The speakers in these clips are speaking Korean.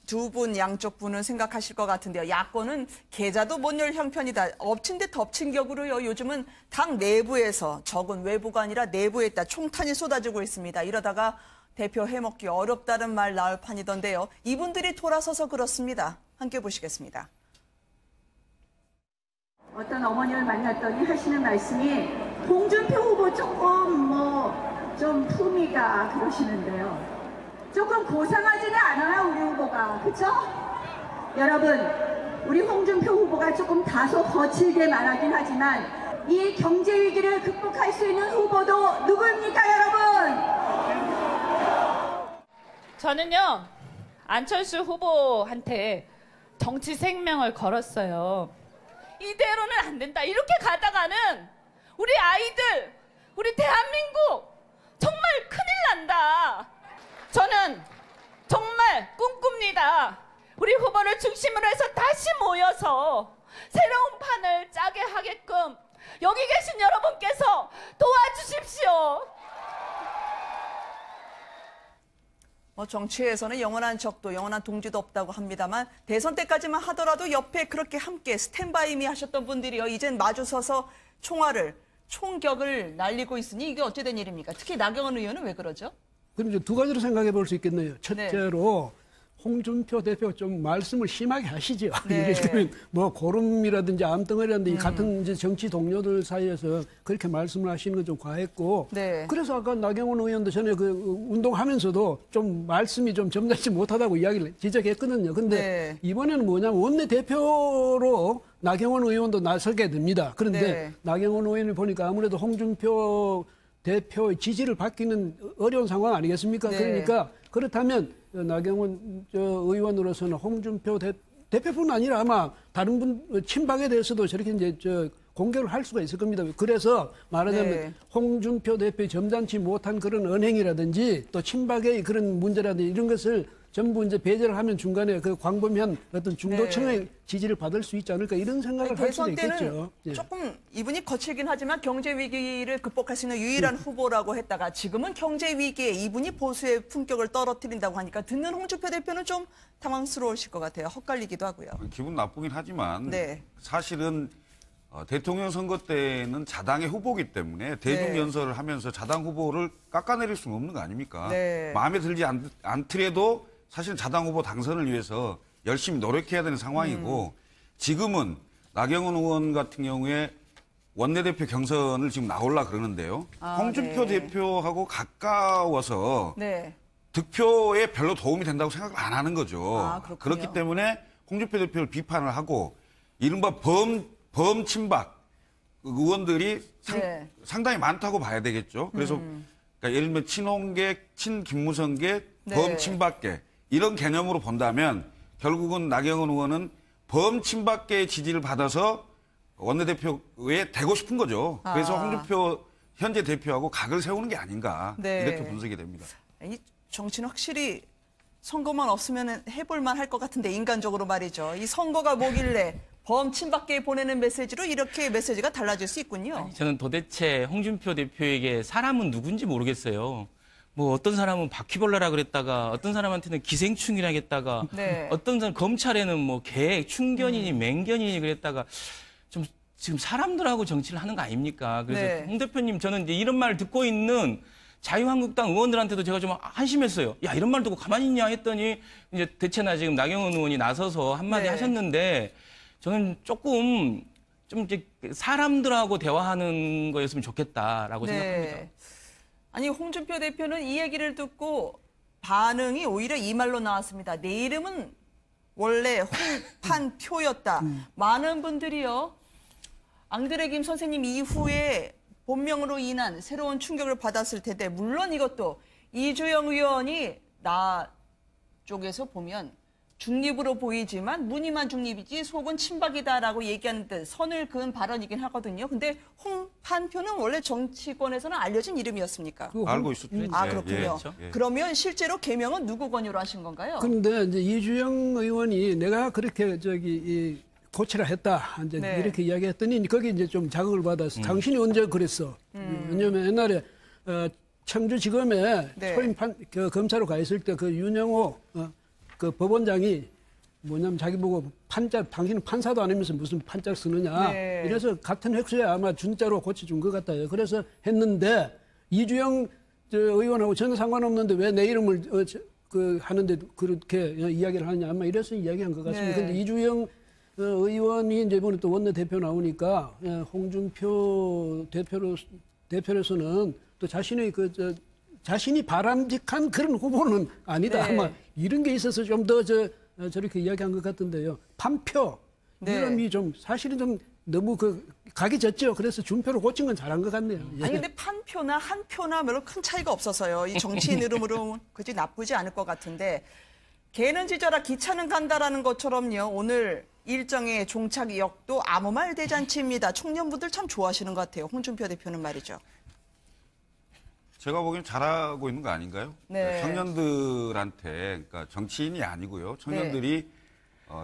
두 분 양쪽 분은 생각하실 것 같은데요. 야권은 계좌도 못 열 형편이다. 엎친 데 덮친 격으로요. 요즘은 당 내부에서 적은 외부가 아니라 내부에 있다. 총탄이 쏟아지고 있습니다. 이러다가 대표 해먹기 어렵다는 말 나올 판이던데요. 이분들이 돌아서서 그렇습니다. 함께 보시겠습니다. 어떤 어머님을 만났더니 하시는 말씀이 홍준표 후보 조금 좀 품위가 그러시는데요. 조금 고상하지는 않아요, 우리 후보가. 그쵸? 여러분, 우리 홍준표 후보가 조금 다소 거칠게 말하긴 하지만 이 경제 위기를 극복할 수 있는 후보도 누구입니까, 여러분? 저는요, 안철수 후보한테 정치 생명을 걸었어요. 이대로는 안 된다. 이렇게 가다가는 우리 아이들, 우리 대한민국 정말 큰일 난다. 저는 정말 꿈꿉니다. 우리 후보를 중심으로 해서 다시 모여서 새로운 판을 짜게 하게끔 여기 계신 여러분께서 도와주십시오. 정치에서는 영원한 적도 영원한 동지도 없다고 합니다만 대선 때까지만 하더라도 옆에 그렇게 함께 스탠바이미 하셨던 분들이요. 이젠 마주서서 총격을 날리고 있으니 이게 어찌 된 일입니까? 특히 나경원 의원은 왜 그러죠? 그럼 이제 두 가지로 생각해 볼 수 있겠네요. 첫째로 홍준표 대표 좀 말씀을 심하게 하시죠. 네. 예를 들면 뭐 고름이라든지 암덩어리라든지 같은 이제 정치 동료들 사이에서 그렇게 말씀을 하시는 건 좀 과했고. 네. 그래서 아까 나경원 의원도 전에 그 운동하면서도 좀 말씀이 좀 점잖지 못하다고 이야기를 지적했거든요. 근데 네. 이번에는 뭐냐면 원내대표로 나경원 의원도 나서게 됩니다. 그런데 네. 나경원 의원을 보니까 아무래도 홍준표 대표의 지지를 받기는 어려운 상황 아니겠습니까? 네. 그러니까 그렇다면 나경원 의원으로서는 홍준표 대표뿐 아니라 아마 다른 분 친박에 대해서도 저렇게 이제 공격을 할 수가 있을 겁니다. 그래서 말하자면 네. 홍준표 대표의 점잖지 못한 그런 언행이라든지 또 친박의 그런 문제라든지 이런 것을 전부 이제 배제를 하면 중간에 그 광범위한 어떤 중도층의 지지를 받을 수 있지 않을까 이런 생각을 할 수도 있겠죠. 대선 때는 예. 조금 이분이 거칠긴 하지만 경제 위기를 극복할 수 있는 유일한 후보라고 했다가 지금은 경제 위기에 이분이 보수의 품격을 떨어뜨린다고 하니까 듣는 홍준표 대표는 좀 당황스러우실 것 같아요. 헛갈리기도 하고요. 기분 나쁘긴 하지만 네. 사실은 대통령 선거 때는 자당의 후보이기 때문에 대중연설을 하면서 자당 후보를 깎아내릴 수는 없는 거 아닙니까? 네. 마음에 들지 않더라도 사실은 자당 후보 당선을 위해서 열심히 노력해야 되는 상황이고 지금은 나경원 의원 같은 경우에 원내대표 경선을 지금 나올라 그러는데요. 홍준표 대표하고 가까워서 네. 득표에 별로 도움이 된다고 생각을 안 하는 거죠. 그렇군요. 그렇기 때문에 홍준표 대표를 비판을 하고 이른바 범친박 의원들이 상당히 많다고 봐야 되겠죠. 그래서 그러니까 예를 들면 친홍계, 친김무성계, 범친박계 이런 개념으로 본다면 결국은 나경원 의원은 범친박계의 지지를 받아서 원내대표에 되고 싶은 거죠. 그래서 홍준표 현재 대표하고 각을 세우는 게 아닌가 이렇게 분석이 됩니다. 이 정치는 확실히 선거만 없으면 해볼만 할 것 같은데 인간적으로 말이죠. 이 선거가 뭐길래 범친박계에 보내는 메시지로 이렇게 메시지가 달라질 수 있군요. 아니, 저는 도대체 홍준표 대표에게 사람은 누군지 모르겠어요. 뭐 어떤 사람은 바퀴벌레라 그랬다가 어떤 사람한테는 기생충이라 했다가 어떤 사람 검찰에는 뭐 충견이니 맹견이니 그랬다가 좀 지금 사람들하고 정치를 하는 거 아닙니까? 그래서 홍 대표님 저는 이제 이런 말을 듣고 있는 자유한국당 의원들한테도 제가 좀 한심했어요. 야 이런 말 듣고 가만히 있냐 했더니 이제 대체나 지금 나경원 의원이 나서서 한마디 하셨는데 저는 조금 좀 이제 사람들하고 대화하는 거였으면 좋겠다라고 생각합니다. 아니 홍준표 대표는 이 얘기를 듣고 반응이 오히려 이 말로 나왔습니다. 내 이름은 원래 홍판표였다. 많은 분들이요. 앙드레 김 선생님 이후에 본명으로 인한 새로운 충격을 받았을 텐데 물론 이것도 이주영 의원이 나 쪽에서 보면 중립으로 보이지만 무늬만 중립이지 속은 친박이다라고 얘기하는 듯 선을 그은 발언이긴 하거든요. 근데 홍판표는 원래 정치권에서는 알려진 이름이었습니까? 알고 있었죠. 그렇군요. 그러면 실제로 개명은 누구 권유로 하신 건가요? 그런데 이제 이주영 의원이 내가 그렇게 고치라 했다. 이제 이렇게 이야기했더니 거기 이제 좀 자극을 받아서 당신이 언제 그랬어? 왜냐면 옛날에 청주지검에 초임 검사로 가 있을 때 그 윤영호 그 법원장이 뭐냐면 자기 보고 당신은 판사도 아니면서 무슨 판자를 쓰느냐. 네. 이래서 같은 획수에 아마 준자로 고쳐준 것 같아요. 그래서 했는데 이주영 의원하고 전혀 상관없는데 왜 내 이름을 하는데 그렇게 이야기를 하느냐. 아마 이래서 이야기한 것 같습니다. 네. 그런데 이주영 의원이 이제 이번에 또 원내대표 나오니까 홍준표 대표로서는 또 자신의 자신이 바람직한 그런 후보는 아니다. 네. 아마 이런 게 있어서 좀 더 저렇게 이야기한 것 같은데요. 판표 네. 이름이 좀 사실은 좀 너무 각이 졌죠. 그래서 준표로 고친 건 잘한 것 같네요. 예. 아니 근데 판표나 한 표나 별로 큰 차이가 없어서요. 이 정치인 이름으로 그지 나쁘지 않을 것 같은데 개는 짖어라 기차는 간다라는 것처럼요. 오늘 일정의 종착역도 아무 말 대잔치입니다. 청년분들 참 좋아하시는 것 같아요. 홍준표 대표는 말이죠. 제가 보기엔 잘하고 있는 거 아닌가요? 네. 청년들한테, 그러니까 정치인이 아니고요. 청년들이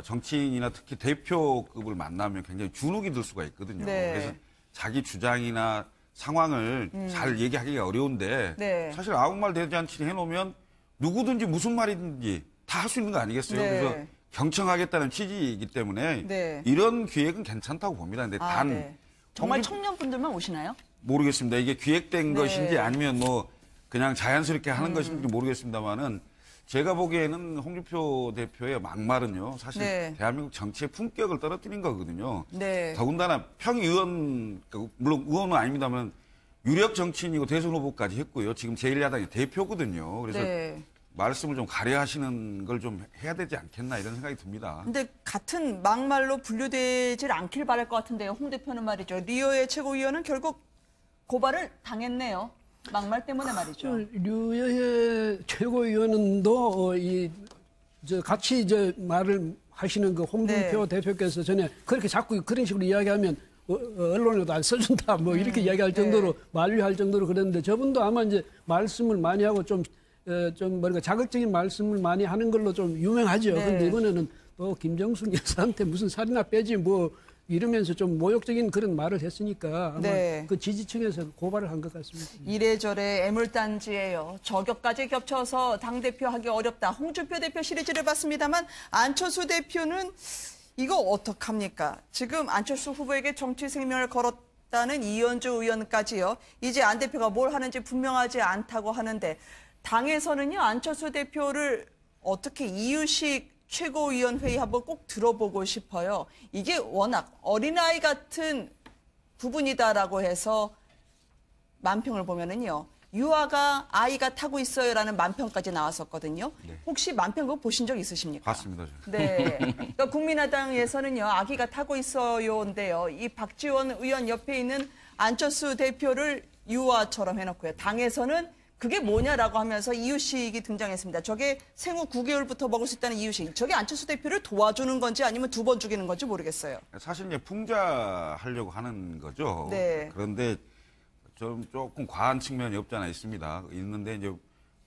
정치인이나 특히 대표급을 만나면 굉장히 주눅이 들 수가 있거든요. 네. 그래서 자기 주장이나 상황을 잘 얘기하기가 어려운데 네. 사실 아무 말 대잔치 해놓으면 누구든지 무슨 말이든지 다 할 수 있는 거 아니겠어요? 네. 그래서 경청하겠다는 취지이기 때문에 네. 이런 기획은 괜찮다고 봅니다. 근데 단 네. 정말 청년분들만 오시나요? 모르겠습니다. 이게 기획된 네. 것인지 아니면 뭐 그냥 자연스럽게 하는 것인지 모르겠습니다만은 제가 보기에는 홍준표 대표의 막말은요. 사실 네. 대한민국 정치의 품격을 떨어뜨린 거거든요. 네. 더군다나 평의원, 물론 의원은 아닙니다만 유력 정치인이고 대선 후보까지 했고요. 지금 제1야당의 대표거든요. 그래서 네. 말씀을 좀 가려하시는 걸 좀 해야 되지 않겠나 이런 생각이 듭니다. 근데 같은 막말로 분류되질 않길 바랄 것 같은데요. 홍 대표는 말이죠. 리오의 최고위원은 결국 고발을 당했네요. 막말 때문에 말이죠. 류여의 최고위원도 같이 말을 하시는 그 홍준표 대표께서 전에 그렇게 자꾸 그런 식으로 이야기하면 언론에도 안 써준다 뭐 이렇게 이야기할 정도로 만류할 정도로 그랬는데 저분도 아마 이제 말씀을 많이 하고 좀 뭐랄까 자극적인 말씀을 많이 하는 걸로 좀 유명하죠. 네. 그런데 이번에는 또 김정숙 여사한테 무슨 살이나 빼지 뭐 이러면서 좀 모욕적인 그런 말을 했으니까 아마 네. 그 지지층에서 고발을 한 것 같습니다. 이래저래 애물단지예요. 저격까지 겹쳐서 당대표 하기 어렵다. 홍준표 대표 시리즈를 봤습니다만 안철수 대표는 이거 어떡합니까? 지금 안철수 후보에게 정치 생명을 걸었다는 이현주 의원까지요. 이제 안 대표가 뭘 하는지 분명하지 않다고 하는데 당에서는요. 안철수 대표를 어떻게 이유식 최고위원회의 한번 꼭 들어보고 싶어요. 이게 워낙 어린아이 같은 부분이다라고 해서 만평을 보면은요. 유아가 아이가 타고 있어요라는 만평까지 나왔었거든요. 네. 혹시 만평 그거 보신 적 있으십니까? 봤습니다. 네. 그러니까 국민의당에서는요. 아기가 타고 있어요인데요. 이 박지원 의원 옆에 있는 안철수 대표를 유아처럼 해놓고요. 당에서는 그게 뭐냐라고 하면서 이유식이 등장했습니다. 저게 생후 9개월부터 먹을 수 있다는 이유식. 저게 안철수 대표를 도와주는 건지 아니면 두 번 죽이는 건지 모르겠어요. 사실 이제 풍자하려고 하는 거죠. 네. 그런데 좀 조금 과한 측면이 없지 않아 있습니다. 있는데 이제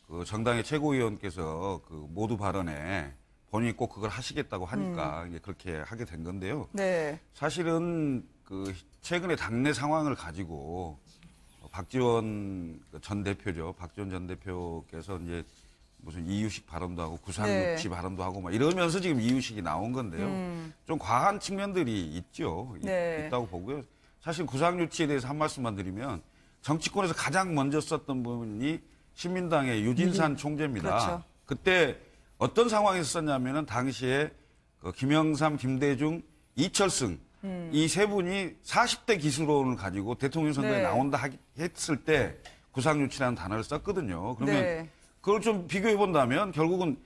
그 정당의 최고위원께서 그 모두 발언에 본인이 꼭 그걸 하시겠다고 하니까 이제 그렇게 하게 된 건데요. 네. 사실은 그 최근의 당내 상황을 가지고 박지원 전 대표죠. 박지원 전 대표께서 이제 무슨 이유식 발언도 하고 구상유치 발언도 하고 막 이러면서 지금 이유식이 나온 건데요. 좀 과한 측면들이 있죠. 네. 있다고 보고요. 사실 구상유치에 대해서 한 말씀만 드리면 정치권에서 가장 먼저 썼던 분이 신민당의 유진산 총재입니다. 그렇죠. 그때 어떤 상황에서 썼냐면은 당시에 그 김영삼, 김대중, 이철승 이 세 분이 40대 기수론을 가지고 대통령 선거에 나온다 했을 때 구상유치라는 단어를 썼거든요. 그러면 그걸 좀 비교해 본다면 결국은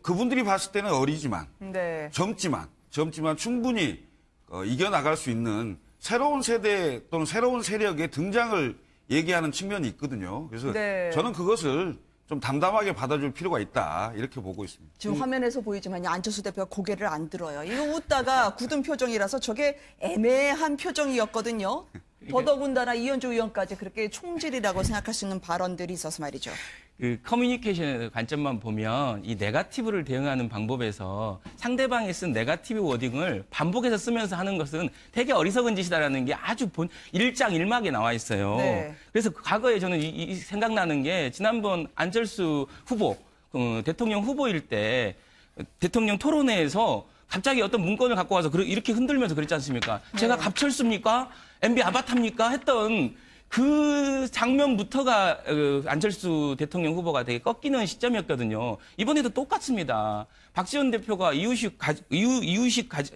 그분들이 봤을 때는 어리지만 젊지만 충분히 이겨나갈 수 있는 새로운 세대 또는 새로운 세력의 등장을 얘기하는 측면이 있거든요. 그래서 저는 그것을 좀 담담하게 받아줄 필요가 있다 이렇게 보고 있습니다. 지금 화면에서 보이지만 안철수 대표가 고개를 안 들어요. 이거 웃다가 굳은 표정이라서 저게 애매한 표정이었거든요. 더더군다나 이현주 의원까지 그렇게 총질이라고 생각할 수 있는 발언들이 있어서 말이죠. 그 커뮤니케이션의 관점만 보면 이 네거티브를 대응하는 방법에서 상대방이 쓴 네거티브 워딩을 반복해서 쓰면서 하는 것은 되게 어리석은 짓이다라는 게 아주 일장일막에 나와 있어요. 네. 그래서 과거에 저는 생각나는 게 지난번 안철수 후보 대통령 후보일 때 대통령 토론회에서 갑자기 어떤 문건을 갖고 와서 이렇게 흔들면서 그랬지 않습니까? 제가 갑철수입니까? MB 아바타입니까? 했던 그 장면부터가 안철수 대통령 후보가 되게 꺾이는 시점이었거든요. 이번에도 똑같습니다. 박지원 대표가 이유식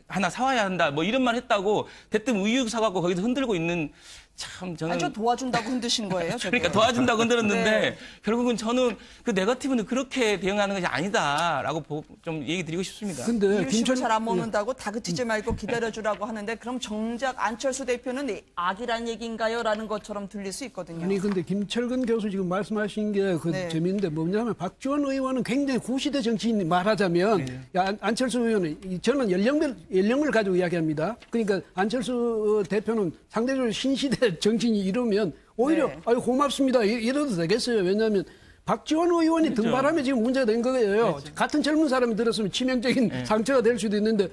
하나 사와야 한다 뭐 이런 말 했다고 대뜸 우유 사갖고 거기서 흔들고 있는 참 저는 아니, 저 도와준다고 흔드신 거예요, 저게. 그러니까 도와준다고 흔들었는데 네. 결국은 저는 그 네거티브는 그렇게 대응하는 것이 아니다라고 좀 얘기 드리고 싶습니다. 근데 이유식을 잘 안 먹는다고 다그치지 말고 기다려주라고 하는데 그럼 정작 안철수 대표는 악이란 얘기인가요? 라는 것처럼 들릴 수 있거든요. 아니 근데 김철근 교수 지금 말씀하신 게 그 네. 재미있는데 뭐냐면 박지원 의원은 굉장히 구시대 정치인 말하자면 야, 안철수 의원은 저는 연령을 가지고 이야기합니다. 그러니까 안철수 대표는 상대적으로 신시대 정치인이 이러면 오히려 네. 아유 고맙습니다 이래도 되겠어요. 왜냐하면 박지원 의원이 그렇죠. 등발하면 지금 문제가 된 거예요. 같은 젊은 사람이 들었으면 치명적인 상처가 될 수도 있는데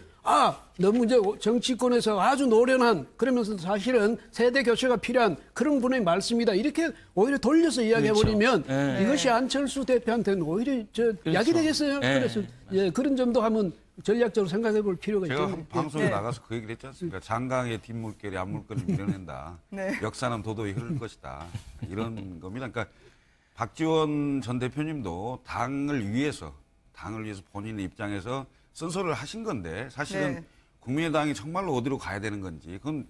너무 이제 정치권에서 아주 노련한 그러면서 사실은 세대 교체가 필요한 그런 분의 말씀이다. 이렇게 오히려 돌려서 이야기해버리면 그렇죠. 이것이 안철수 대표한테는 오히려 약이 되겠어요. 네. 그래서 그런 점도 한번 전략적으로 생각해 볼 필요가 제가 있죠. 한 방송에 나가서 그 얘기를 했지 않습니까? 장강의 뒷물결이 앞물결을 밀어낸다. 네. 역사는 도도히 흐를 것이다. 이런 겁니다. 그러니까 박지원 전 대표님도 당을 위해서 본인의 입장에서 쓴소리를 하신 건데 사실은 네. 국민의당이 정말로 어디로 가야 되는 건지 그건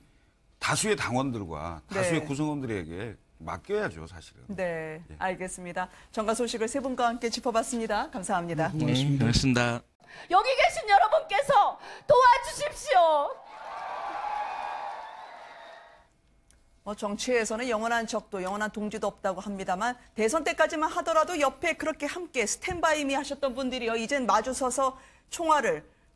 다수의 당원들과 다수의 네. 구성원들에게 맡겨야죠, 사실은. 네, 알겠습니다. 정가 소식을 세 분과 함께 짚어봤습니다. 감사합니다. 네, 고맙습니다. 여기 계신 여러분께서 도와주십시오. 정치에서는 영원한 적도 영원한 동지도 없다고 합니다만 대선 때까지만 하더라도 옆에 그렇게 함께 스탠바이미 하셨던 분들이요. 이젠 마주서서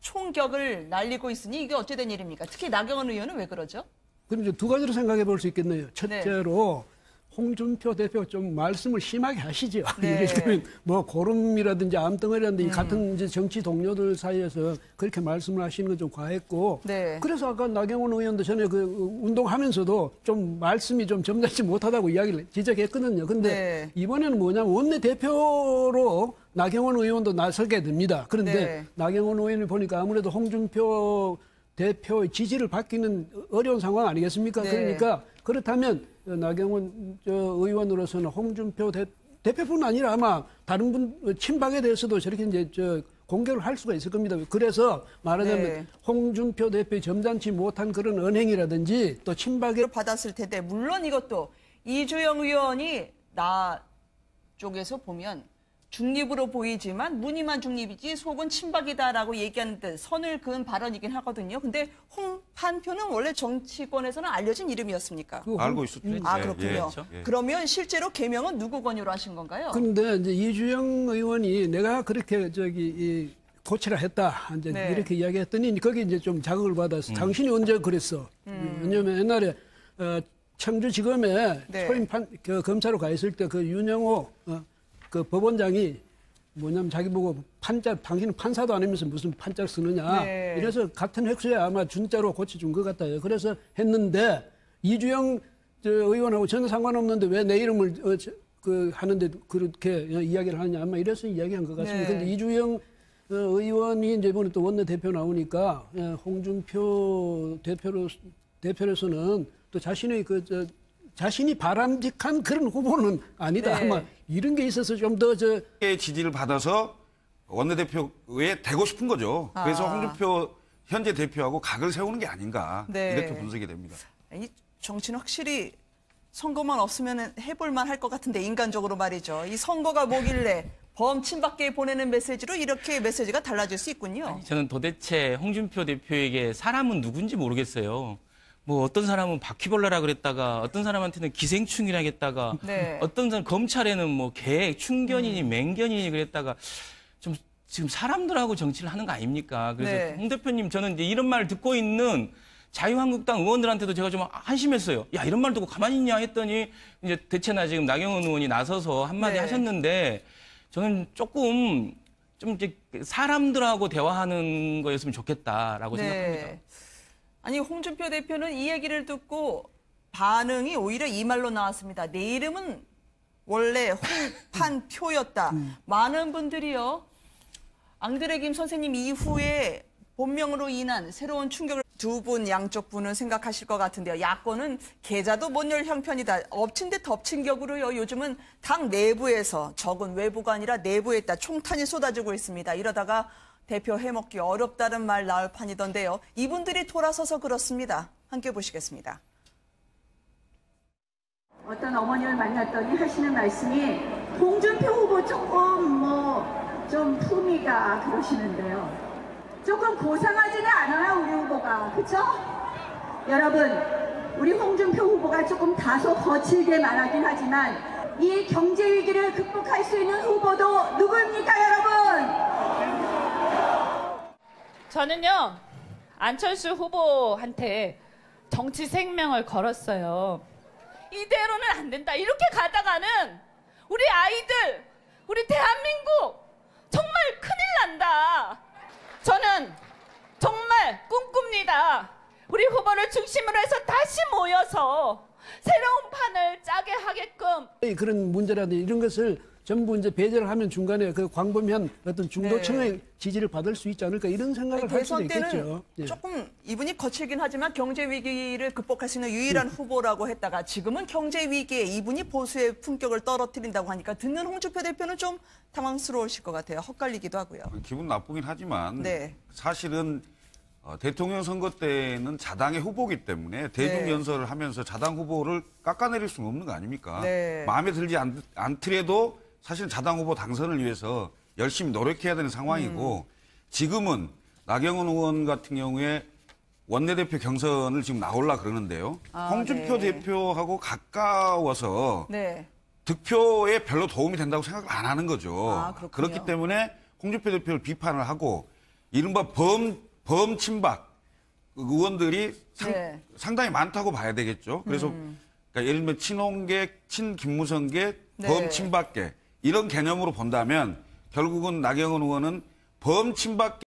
총격을 날리고 있으니 이게 어찌된 일입니까? 특히 나경원 의원은 왜 그러죠? 그럼 이제 두 가지로 생각해 볼 수 있겠네요. 첫째로 홍준표 대표 좀 말씀을 심하게 하시죠. 네. 예를 들면 뭐 고름이라든지 암덩어리라든지 같은 이제 정치 동료들 사이에서 그렇게 말씀을 하시는 건 좀 과했고. 네. 그래서 아까 나경원 의원도 전에 그 운동하면서도 좀 말씀이 좀 점잖지 못하다고 이야기를 지적했거든요. 근데 네. 이번에는 뭐냐면 원내 대표로 나경원 의원도 나서게 됩니다. 그런데 네. 나경원 의원을 보니까 아무래도 홍준표 대표의 지지를 받기는 어려운 상황 아니겠습니까? 네. 그러니까 그렇다면 나경원 의원으로서는 홍준표 대표뿐 아니라 아마 다른 분 친박에 대해서도 저렇게 이제 공격을 할 수가 있을 겁니다. 그래서 말하자면 네. 홍준표 대표의 점잖지 못한 그런 언행이라든지 또 친박의 받았을 텐데 물론 이것도 이주영 의원이 나 쪽에서 보면 중립으로 보이지만 무늬만 중립이지 속은 친박이다라고 얘기하는데 선을 그은 발언이긴 하거든요. 근데 홍판표는 원래 정치권에서는 알려진 이름이었습니까? 알고 있었죠. 아, 예, 그렇군요. 예. 그러면 실제로 개명은 누구 권유로 하신 건가요? 그런데 이제 이주영 의원이 내가 그렇게 고치라 했다. 이제 네. 이렇게 이야기했더니 거기 이제 좀 자극을 받아서 당신이 언제 그랬어? 왜냐면 옛날에 청주지검에 네. 소임 검사로 가 있을 때 그 윤영호 그 법원장이 뭐냐면 자기 보고 당신은 판사도 아니면서 무슨 판자를 쓰느냐. 네. 이래서 같은 획수에 아마 준자로 고쳐준 것 같아요. 그래서 했는데 이주영 의원하고 전혀 상관없는데 왜 내 이름을 하는데 그렇게 이야기를 하느냐. 아마 이래서 이야기한 것 같습니다. 네. 근데 이주영 의원이 이제 이번에 또 원내대표 나오니까 홍준표 대표로서는 또 자신의 자신이 바람직한 그런 후보는 아니다. 네. 아마 이런 게 있어서 좀 더 지지를 받아서 원내대표에 되고 싶은 거죠. 그래서 홍준표 현재 대표하고 각을 세우는 게 아닌가 네. 이렇게 분석이 됩니다. 이 정치는 확실히 선거만 없으면 해볼만 할 것 같은데 인간적으로 말이죠. 이 선거가 뭐길래 범친박계에 보내는 메시지로 이렇게 메시지가 달라질 수 있군요. 저는 도대체 홍준표 대표에게 사람은 누군지 모르겠어요. 뭐 어떤 사람은 바퀴벌레라 그랬다가 어떤 사람한테는 기생충이라 했다가 네. 어떤 사람 검찰에는 뭐 개, 충견이니 맹견이니 그랬다가 좀 지금 사람들하고 정치를 하는 거 아닙니까? 그래서 네. 홍 대표님 저는 이제 이런 말 듣고 있는 자유한국당 의원들한테도 제가 좀 한심했어요. 야 이런 말 듣고 가만히 있냐 했더니 이제 대체나 지금 나경원 의원이 나서서 한마디 네. 하셨는데 저는 조금 좀 이제 사람들하고 대화하는 거였으면 좋겠다라고 생각합니다. 아니 홍준표 대표는 이 얘기를 듣고 반응이 오히려 이 말로 나왔습니다. 내 이름은 원래 홍판 표였다. 많은 분들이요. 앙드레 김 선생님 이후에 본명으로 인한 새로운 충격을 두 분 양쪽 분은 생각하실 것 같은데요. 야권은 계좌도 못 열 형편이다. 엎친 데 덮친 격으로요. 요즘은 당 내부에서 적은 외부가 아니라 내부에 있다. 총탄이 쏟아지고 있습니다. 이러다가 대표 해먹기 어렵다는 말 나올 판이던데요. 이분들이 돌아서서 그렇습니다. 함께 보시겠습니다. 어떤 어머님을 만났더니 하시는 말씀이 홍준표 후보 조금 좀 품위가 그러시는데요. 조금 고상하지는 않아요, 우리 후보가. 그쵸? 여러분, 우리 홍준표 후보가 조금 다소 거칠게 말하긴 하지만 이 경제 위기를 극복할 수 있는 후보도 누구입니까, 여러분? 저는요, 안철수 후보한테 정치 생명을 걸었어요. 이대로는 안 된다. 이렇게 가다가는 우리 아이들, 우리 대한민국 정말 큰일 난다. 저는 정말 꿈꿉니다. 우리 후보를 중심으로 해서 다시 모여서 새로운 판을 짜게 하게끔 그런 문제라든지 이런 것을 전부 이제 배제를 하면 중간에 그 광범위한 어떤 중도층의 지지를 받을 수 있지 않을까 이런 생각을 할 수도 대선 때는 있겠죠. 예. 조금 이분이 거칠긴 하지만 경제 위기를 극복할 수 있는 유일한 후보라고 했다가 지금은 경제 위기에 이분이 보수의 품격을 떨어뜨린다고 하니까 듣는 홍준표 대표는 좀 당황스러우실 것 같아요. 헛갈리기도 하고요. 기분 나쁘긴 하지만 네. 사실은 대통령 선거 때는 자당의 후보기 때문에 대중 연설을 하면서 자당 후보를 깎아내릴 수는 없는 거 아닙니까? 네. 마음에 들지 않더라도 사실은 자당 후보 당선을 위해서 열심히 노력해야 되는 상황이고 지금은 나경원 의원 같은 경우에 원내대표 경선을 지금 나오려 그러는데요. 홍준표 네. 대표하고 가까워서 네. 득표에 별로 도움이 된다고 생각을 안 하는 거죠. 그렇군요. 그렇기 때문에 홍준표 대표를 비판을 하고 이른바 범친박 의원들이 네. 상당히 많다고 봐야 되겠죠. 그래서 그러니까 예를 들면 친홍계, 친김무성계, 네. 범친박계 이런 개념으로 본다면 결국은 나경원 의원은 범친박